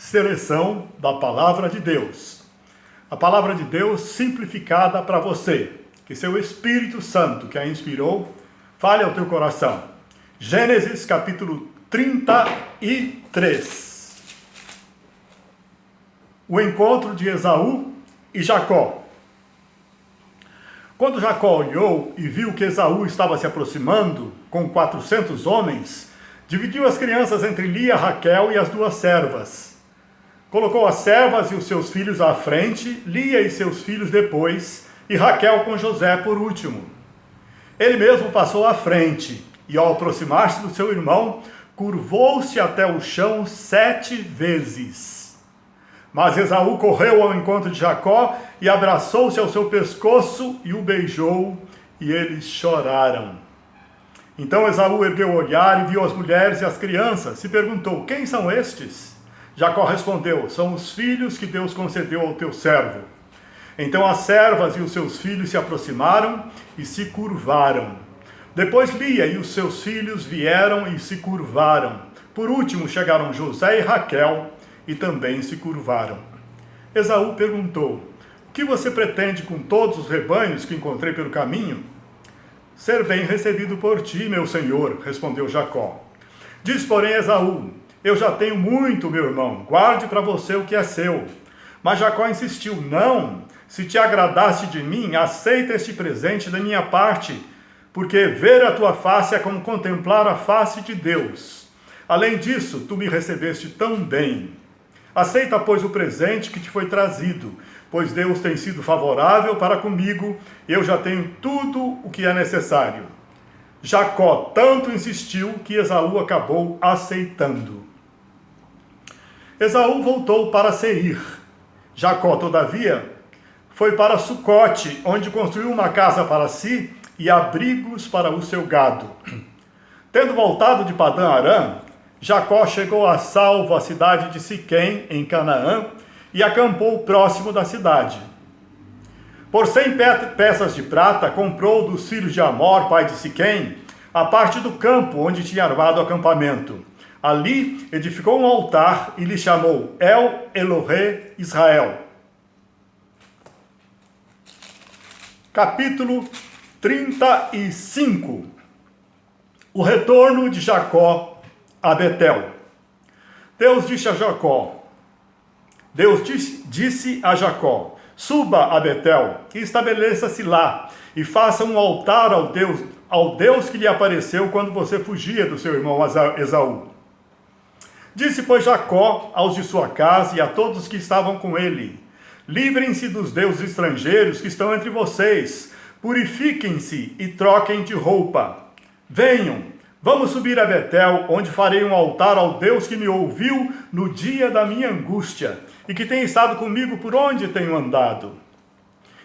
Seleção da Palavra de Deus. A Palavra de Deus simplificada para você. Que seu Espírito Santo, que a inspirou, fale ao teu coração. Gênesis capítulo 33. O encontro de Esaú e Jacó. Quando Jacó olhou e viu que Esaú estava se aproximando com 400 homens, dividiu as crianças entre Lia, Raquel e as duas servas. Colocou as servas e os seus filhos à frente, Lia e seus filhos depois, e Raquel com José por último. Ele mesmo passou à frente, e ao aproximar-se do seu irmão, curvou-se até o chão 7 vezes. Mas Esaú correu ao encontro de Jacó e abraçou-se ao seu pescoço e o beijou, e eles choraram. Então Esaú ergueu o olhar e viu as mulheres e as crianças, se perguntou: quem são estes? Jacó respondeu: são os filhos que Deus concedeu ao teu servo. Então as servas e os seus filhos se aproximaram e se curvaram. Depois Lia e os seus filhos vieram e se curvaram. Por último chegaram José e Raquel e também se curvaram. Esaú perguntou: o que você pretende com todos os rebanhos que encontrei pelo caminho? Ser bem recebido por ti, meu senhor, respondeu Jacó. Diz, porém, Esaú: eu já tenho muito, meu irmão, guarde para você o que é seu. Mas Jacó insistiu: não, se te agradaste de mim, aceita este presente da minha parte, porque ver a tua face é como contemplar a face de Deus. Além disso, tu me recebeste tão bem. Aceita, pois, o presente que te foi trazido, pois Deus tem sido favorável para comigo, eu já tenho tudo o que é necessário. Jacó tanto insistiu que Esaú acabou aceitando. Esaú voltou para Seir. Jacó, todavia, foi para Sucote, onde construiu uma casa para si e abrigos para o seu gado. Tendo voltado de Padã Arã, Jacó chegou a salvo à cidade de Siquém, em Canaã, e acampou próximo da cidade. Por 100 peças de prata, comprou dos filhos de Amor, pai de Siquém, a parte do campo onde tinha armado o acampamento. Ali edificou um altar e lhe chamou El Elohe Israel. Capítulo 35. O retorno de Jacó a Betel. Deus disse a Jacó: suba a Betel e estabeleça-se lá, e faça um altar ao Deus que lhe apareceu quando você fugia do seu irmão Esaú. Disse, pois, Jacó aos de sua casa e a todos que estavam com ele: livrem-se dos deuses estrangeiros que estão entre vocês, purifiquem-se e troquem de roupa. Venham, vamos subir a Betel, onde farei um altar ao Deus que me ouviu no dia da minha angústia, e que tem estado comigo por onde tenho andado.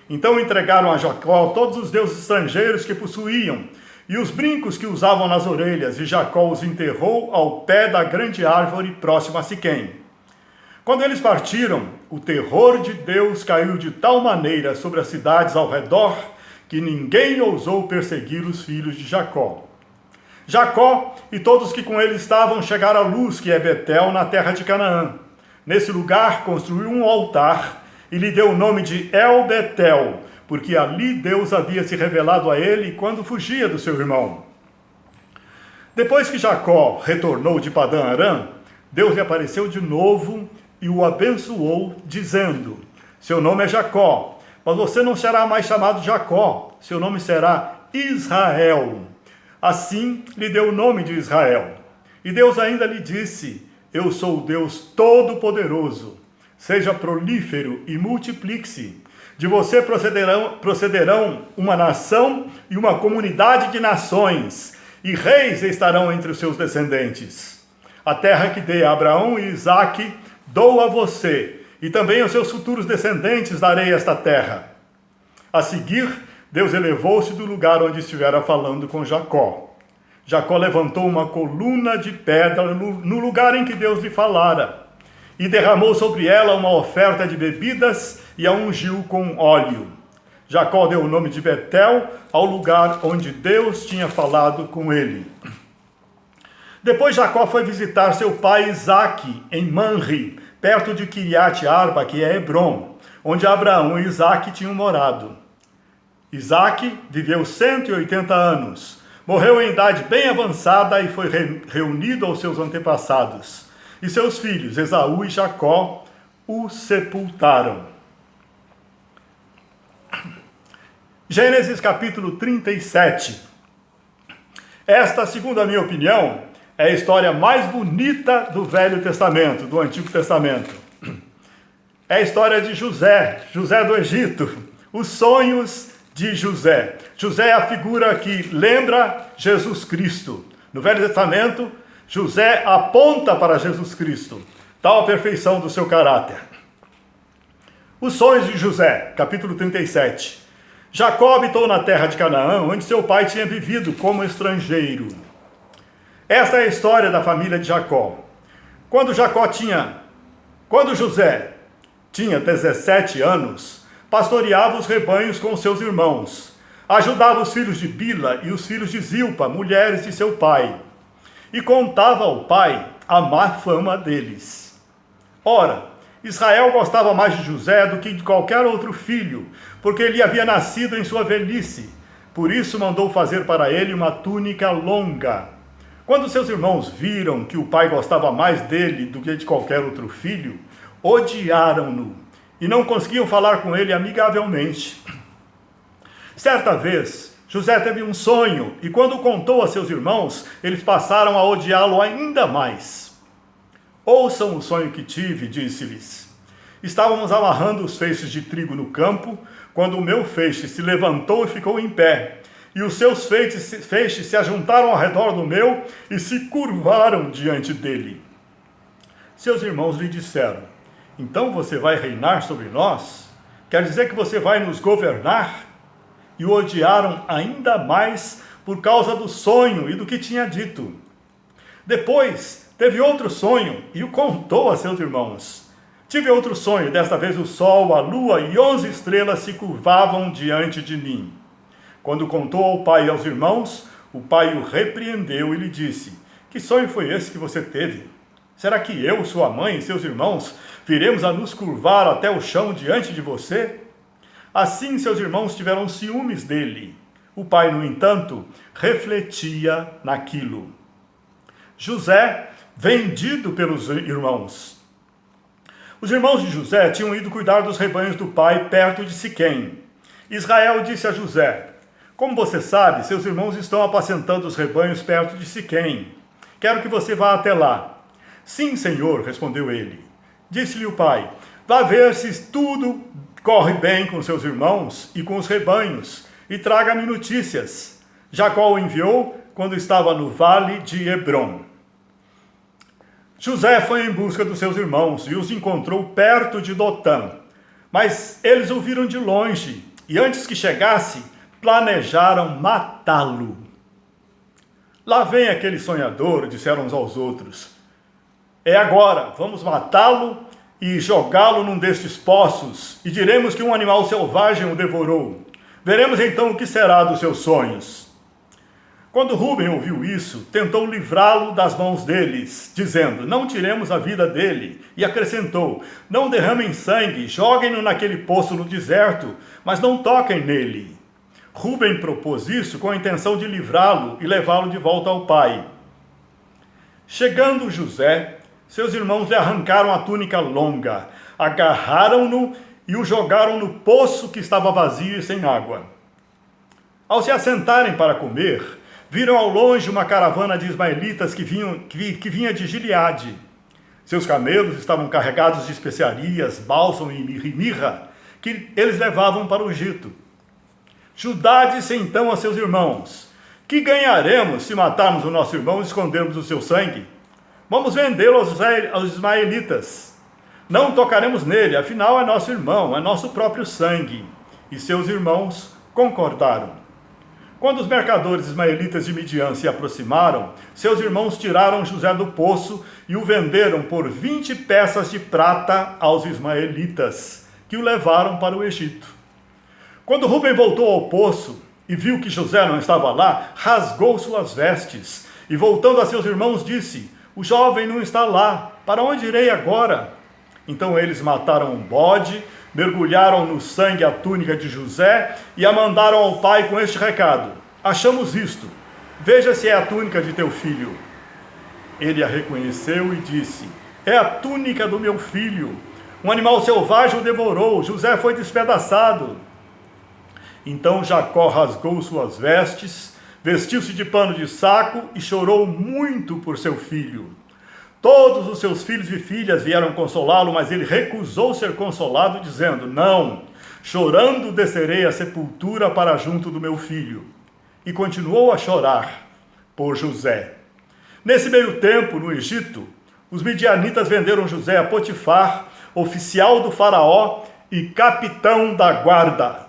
Então entregaram a Jacó todos os deuses estrangeiros que possuíam, e os brincos que usavam nas orelhas, e Jacó os enterrou ao pé da grande árvore próxima a Siquém. Quando eles partiram, o terror de Deus caiu de tal maneira sobre as cidades ao redor, que ninguém ousou perseguir os filhos de Jacó. Jacó e todos que com ele estavam chegaram à Luz, que é Betel, na terra de Canaã. Nesse lugar construiu um altar e lhe deu o nome de El Betel, porque ali Deus havia se revelado a ele quando fugia do seu irmão. Depois que Jacó retornou de Padã Arã, Deus lhe apareceu de novo e o abençoou, dizendo: seu nome é Jacó, mas você não será mais chamado Jacó, seu nome será Israel. Assim lhe deu o nome de Israel. E Deus ainda lhe disse: eu sou o Deus Todo-Poderoso. Seja prolífero e multiplique-se. De você procederão uma nação e uma comunidade de nações, e reis estarão entre os seus descendentes. A terra que dei a Abraão e Isaque dou a você, e também aos seus futuros descendentes darei esta terra. A seguir, Deus elevou-se do lugar onde estivera falando com Jacó. Jacó levantou uma coluna de pedra no lugar em que Deus lhe falara, e derramou sobre ela uma oferta de bebidas e a ungiu com óleo. Jacó deu o nome de Betel ao lugar onde Deus tinha falado com ele. Depois Jacó foi visitar seu pai Isaque em Manre, perto de Kiriat Arba, que é Hebrom, onde Abraão e Isaque tinham morado. Isaque viveu 180 anos, morreu em idade bem avançada e foi reunido aos seus antepassados. E seus filhos, Esaú e Jacó, o sepultaram. Gênesis capítulo 37. Esta, segundo a minha opinião, é a história mais bonita do Velho Testamento, do Antigo Testamento. É a história de José do Egito, os sonhos de José. José é a figura que lembra Jesus Cristo. No Velho Testamento, José aponta para Jesus Cristo, tal a perfeição do seu caráter. Os sonhos de José, capítulo 37. Jacó habitou na terra de Canaã, onde seu pai tinha vivido como estrangeiro. Esta é a história da família de Jacó. Quando José tinha 17 anos, pastoreava os rebanhos com seus irmãos, ajudava os filhos de Bila e os filhos de Zilpa, mulheres de seu pai, e contava ao pai a má fama deles. Ora, Israel gostava mais de José do que de qualquer outro filho, porque ele havia nascido em sua velhice. Por isso mandou fazer para ele uma túnica longa. Quando seus irmãos viram que o pai gostava mais dele do que de qualquer outro filho, odiaram-no e não conseguiam falar com ele amigavelmente. Certa vez, José teve um sonho e quando contou a seus irmãos, eles passaram a odiá-lo ainda mais. Ouçam o sonho que tive, disse-lhes. Estávamos amarrando os feixes de trigo no campo, quando o meu feixe se levantou e ficou em pé, e os seus feixes se ajuntaram ao redor do meu e se curvaram diante dele. Seus irmãos lhe disseram: então você vai reinar sobre nós? Quer dizer que você vai nos governar? E o odiaram ainda mais por causa do sonho e do que tinha dito. Depois teve outro sonho e o contou a seus irmãos. Tive outro sonho, desta vez o sol, a lua e 11 estrelas se curvavam diante de mim. Quando contou ao pai e aos irmãos, o pai o repreendeu e lhe disse: que sonho foi esse que você teve? Será que eu, sua mãe e seus irmãos viremos a nos curvar até o chão diante de você? Assim seus irmãos tiveram ciúmes dele. O pai, no entanto, refletia naquilo. José, vendido pelos irmãos. Os irmãos de José tinham ido cuidar dos rebanhos do pai perto de Siquém. Israel disse a José: como você sabe, seus irmãos estão apacentando os rebanhos perto de Siquém. Quero que você vá até lá. Sim, senhor, respondeu ele. Disse-lhe o pai: vá ver se tudo corre bem com seus irmãos e com os rebanhos, e traga-me notícias. Jacó o enviou quando estava no vale de Hebrom. José foi em busca dos seus irmãos e os encontrou perto de Dotã. Mas eles o viram de longe e antes que chegasse, planejaram matá-lo. Lá vem aquele sonhador, disseram uns aos outros. É agora, vamos matá-lo e jogá-lo num destes poços, e diremos que um animal selvagem o devorou. Veremos então o que será dos seus sonhos. Quando Rúben ouviu isso, tentou livrá-lo das mãos deles, dizendo: não tiremos a vida dele. E acrescentou: não derramem sangue, joguem-no naquele poço no deserto, mas não toquem nele. Rúben propôs isso com a intenção de livrá-lo e levá-lo de volta ao pai. Chegando José, seus irmãos lhe arrancaram a túnica longa, agarraram-no e o jogaram no poço que estava vazio e sem água. Ao se assentarem para comer, viram ao longe uma caravana de ismaelitas que vinha de Gileade. Seus camelos estavam carregados de especiarias, bálsamo e mirra, que eles levavam para o Egito. Judá disse então a seus irmãos: que ganharemos se matarmos o nosso irmão e escondermos o seu sangue? Vamos vendê-lo aos ismaelitas. Não tocaremos nele, afinal é nosso irmão, é nosso próprio sangue. E seus irmãos concordaram. Quando os mercadores ismaelitas de Midian se aproximaram, seus irmãos tiraram José do poço e o venderam por 20 peças de prata aos ismaelitas, que o levaram para o Egito. Quando Rúben voltou ao poço e viu que José não estava lá, rasgou suas vestes e, voltando a seus irmãos, disse: o jovem não está lá, para onde irei agora? Então eles mataram um bode, mergulharam no sangue a túnica de José e a mandaram ao pai com este recado: achamos isto, veja se é a túnica de teu filho. Ele a reconheceu e disse: é a túnica do meu filho. Um animal selvagem o devorou, José foi despedaçado. Então Jacó rasgou suas vestes, vestiu-se de pano de saco e chorou muito por seu filho. Todos os seus filhos e filhas vieram consolá-lo, mas ele recusou ser consolado, dizendo: não, chorando descerei à sepultura para junto do meu filho. E continuou a chorar por José. Nesse meio tempo, no Egito, os midianitas venderam José a Potifar, oficial do faraó e capitão da guarda.